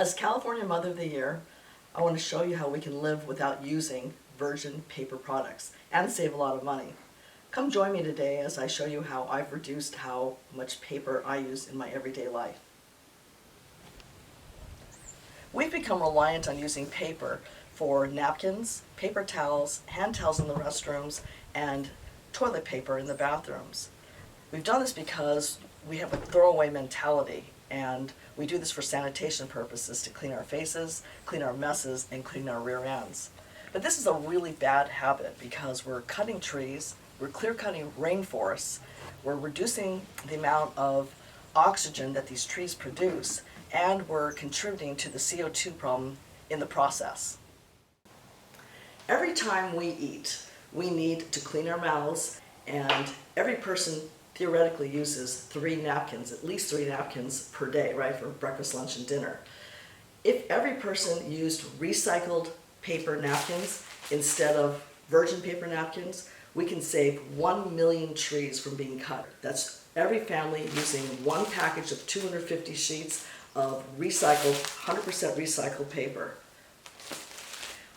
As California Mother of the Year, I want to show you how we can live without using virgin paper products and save a lot of money. Come join me today as I show you how I've reduced how much paper I use in my everyday life. We've become reliant on using paper for napkins, paper towels, hand towels in the restrooms, and toilet paper in the bathrooms. We've done this because we have a throwaway mentality, and we do this for sanitation purposes, to clean our faces, clean our messes, and clean our rear ends. But this is a really bad habit because we're cutting trees, we're clear-cutting rainforests, we're reducing the amount of oxygen that these trees produce, and we're contributing to the CO2 problem in the process. Every time we eat, we need to clean our mouths, and every person theoretically uses 3 napkins, at least 3 napkins per day, right, for breakfast, lunch, and dinner. If every person used recycled paper napkins instead of virgin paper napkins, we can save 1 million trees from being cut. That's every family using one package of 250 sheets of recycled, 100% recycled paper.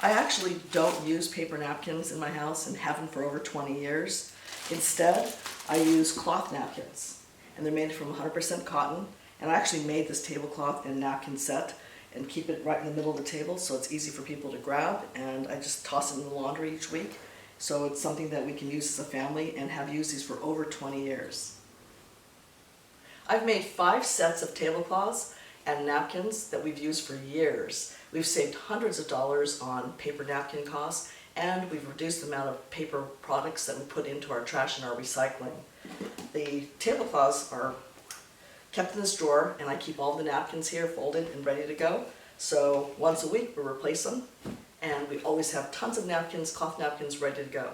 I actually don't use paper napkins in my house and haven't for over 20 years. Instead, I use cloth napkins, and they're made from 100% cotton. And I actually made this tablecloth and napkin set and keep it right in the middle of the table so it's easy for people to grab, and I just toss it in the laundry each week. So it's something that we can use as a family and have used these for over 20 years. I've made 5 sets of tablecloths and napkins that we've used for years. We've saved hundreds of dollars on paper napkin costs, and we've reduced the amount of paper products that we put into our trash and our recycling. The tablecloths are kept in this drawer, and I keep all the napkins here folded and ready to go. So once a week we replace them, and we always have tons of napkins, cloth napkins, ready to go.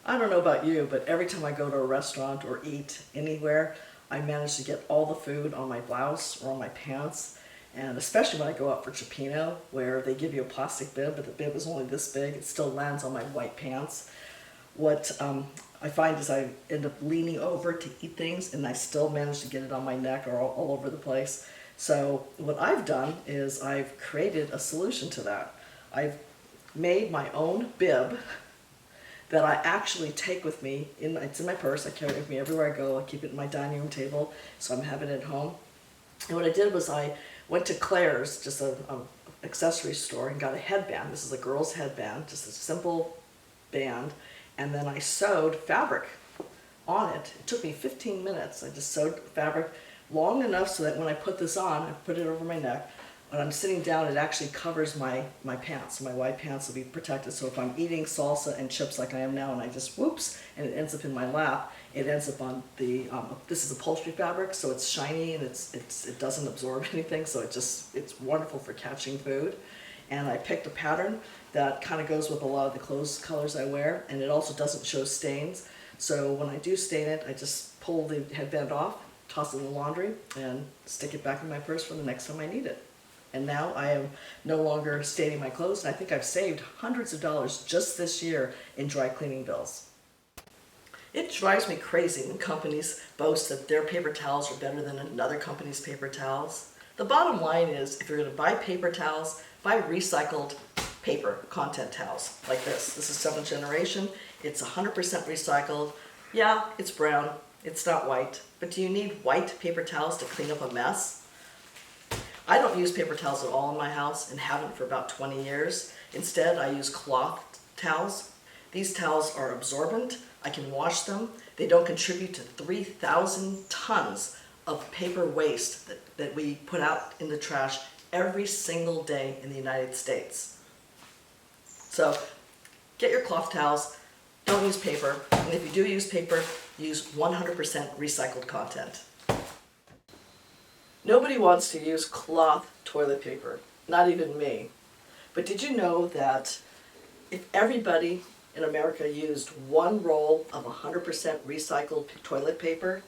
I don't know about you, but every time I go to a restaurant or eat anywhere, I manage to get all the food on my blouse or on my pants. And especially when I go out for Cioppino, where they give you a plastic bib, but the bib is only this big, it still lands on my white pants. What I find is I end up leaning over to eat things, and I still manage to get it on my neck or all over the place. So what I've done is I've created a solution to that. I've made my own bib that I actually take with me. It's in my purse. I carry it with me everywhere I go. I keep it in my dining room table, so I'm having it at home. And what I did was I went to Claire's, just an accessory store, and got a headband. This is a girl's headband, just a simple band. And then I sewed fabric on it. It took me 15 minutes. I just sewed fabric long enough so that when I put this on, I put it over my neck. When I'm sitting down, it actually covers my pants. My white pants will be protected. So if I'm eating salsa and chips like I am now, and I just whoops, and it ends up in my lap, it ends up on the, this is upholstery fabric, so it's shiny and it doesn't absorb anything, so it's wonderful for catching food. And I picked a pattern that kind of goes with a lot of the clothes colors I wear, and it also doesn't show stains. So when I do stain it, I just pull the headband off, toss it in the laundry, and stick it back in my purse for the next time I need it. And now I am no longer staining my clothes, and I think I've saved hundreds of dollars just this year in dry cleaning bills. It drives me crazy when companies boast that their paper towels are better than another company's paper towels. The bottom line is, if you're going to buy paper towels, buy recycled paper content towels like this. This is 7th generation. It's 100% recycled. Yeah, it's brown. It's not white. But do you need white paper towels to clean up a mess? I don't use paper towels at all in my house and haven't for about 20 years. Instead, I use cloth towels. These towels are absorbent. I can wash them. They don't contribute to 3,000 tons of paper waste that we put out in the trash every single day in the United States. So get your cloth towels, don't use paper, and if you do use paper, use 100% recycled content. Nobody wants to use cloth toilet paper, not even me. But did you know that if everybody in America used 1 roll of 100% recycled toilet paper,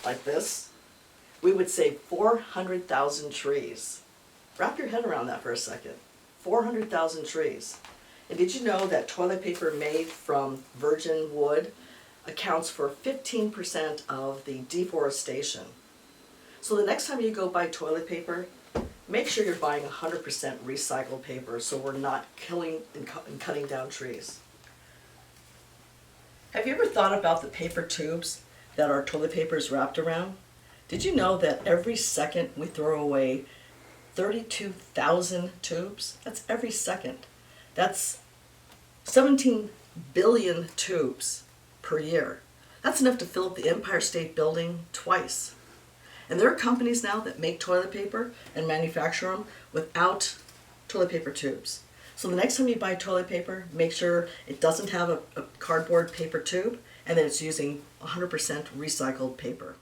like this, we would save 400,000 trees. Wrap your head around that for a second. 400,000 trees. And did you know that toilet paper made from virgin wood accounts for 15% of the deforestation? So the next time you go buy toilet paper, make sure you're buying 100% recycled paper so we're not killing and cutting down trees. Have you ever thought about the paper tubes that our toilet paper is wrapped around? Did you know that every second we throw away 32,000 tubes? That's every second. That's 17 billion tubes per year. That's enough to fill up the Empire State Building twice. And there are companies now that make toilet paper and manufacture them without toilet paper tubes. So the next time you buy toilet paper, make sure it doesn't have a cardboard paper tube and that it's using 100% recycled paper.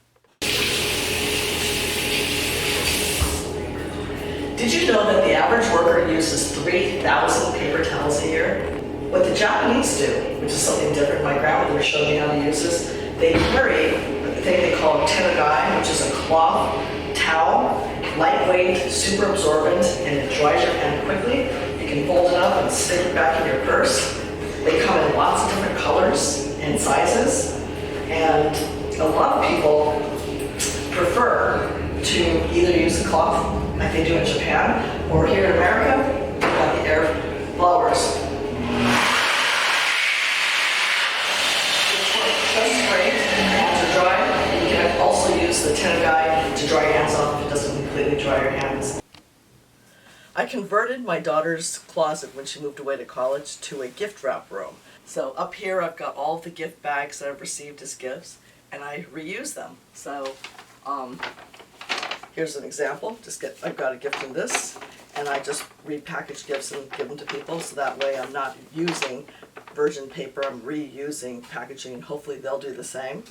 Did you know that the average worker uses 3,000 paper towels a year? What the Japanese do, which is something different, my grandmother showed me how to use this, they carry a thing they call tenagai, which is a cloth towel, lightweight, super absorbent, and it dries your hand quickly. You can fold it up and stick it back in your purse. They come in lots of different colors and sizes, and a lot of people prefer to either use a cloth like they do in Japan, or here in America, we have the air blowers. Just great to dry. You can also use the tenagai to dry your hands off if it doesn't completely dry your hands. I converted my daughter's closet when she moved away to college to a gift wrap room. So up here I've got all the gift bags that I've received as gifts, and I reuse them. So here's an example. I've got a gift in this, and I just repackage gifts and give them to people, so that way I'm not using virgin paper, I'm reusing packaging, and hopefully they'll do the same.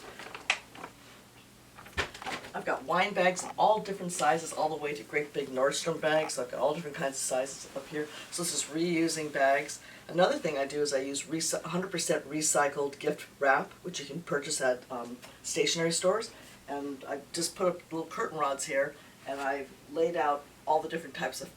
I've got wine bags in all different sizes, all the way to great big Nordstrom bags. So I've got all different kinds of sizes up here. So this is reusing bags. Another thing I do is I use 100% recycled gift wrap, which you can purchase at stationery stores. And I just put up little curtain rods here, and I've laid out all the different types of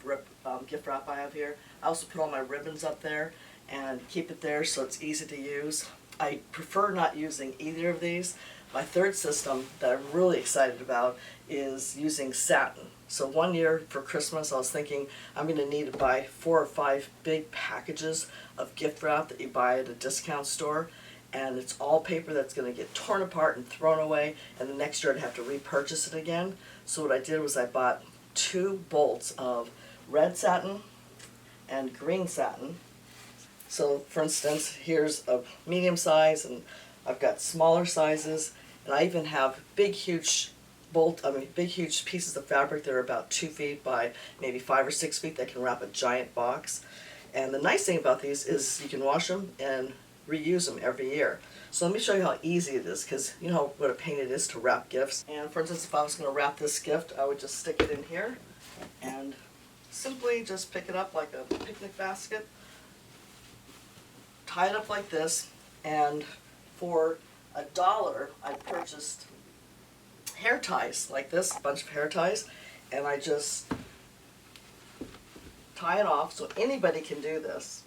gift wrap I have here. I also put all my ribbons up there and keep it there so it's easy to use. I prefer not using either of these. My third system that I'm really excited about is using satin. So one year for Christmas I was thinking I'm going to need to buy 4 or 5 big packages of gift wrap that you buy at a discount store, and it's all paper that's going to get torn apart and thrown away, and the next year I'd have to repurchase it again. So what I did was I bought 2 bolts of red satin and green satin. So for instance, here's a medium size, and I've got smaller sizes, and I even have big huge pieces of fabric that are about 2 feet by maybe 5 or 6 feet that can wrap a giant box. And the nice thing about these is you can wash them and reuse them every year. So let me show you how easy it is, because you know what a pain it is to wrap gifts. And for instance, if I was going to wrap this gift, I would just stick it in here and simply just pick it up like a picnic basket, tie it up like this, and for $1 I purchased hair ties like this, a bunch of hair ties, and I just tie it off so anybody can do this.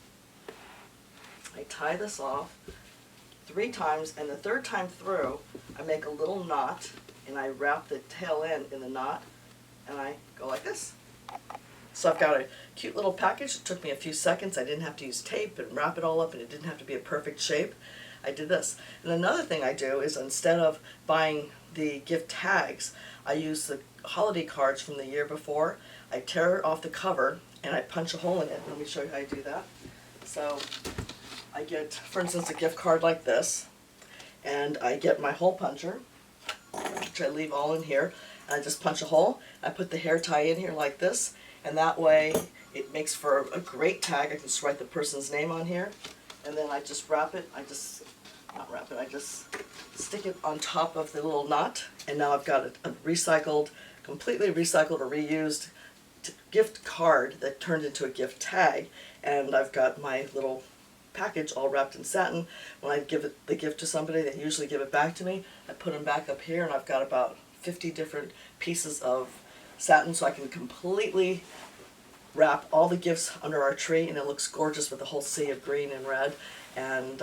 I tie this off 3 times, and the 3rd time through I make a little knot and I wrap the tail end in the knot, and I go like this. So I've got a cute little package. It took me a few seconds. I didn't have to use tape and wrap it all up, and it didn't have to be a perfect shape. I did this. And another thing I do is, instead of buying the gift tags, I use the holiday cards from the year before. I tear off the cover and I punch a hole in it. Let me show you how I do that. So I get, for instance, a gift card like this, and I get my hole puncher, which I leave all in here, and I just punch a hole. I put the hair tie in here like this, and that way it makes for a great tag. I can just write the person's name on here, and then I just wrap it. I just stick it on top of the little knot, and now I've got a recycled, completely recycled or reused gift card that turned into a gift tag, and I've got my little package all wrapped in satin. When I give the gift to somebody, they usually give it back to me. I put them back up here, and I've got about 50 different pieces of satin, so I can completely wrap all the gifts under our tree, and it looks gorgeous with a whole sea of green and red, and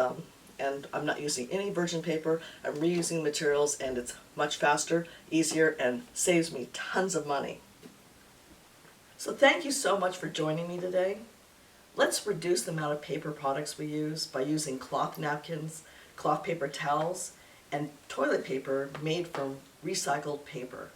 and I'm not using any virgin paper. I'm reusing materials, and it's much faster, easier, and saves me tons of money. So thank you so much for joining me today. Let's reduce the amount of paper products we use by using cloth napkins, cloth paper towels, and toilet paper made from recycled paper.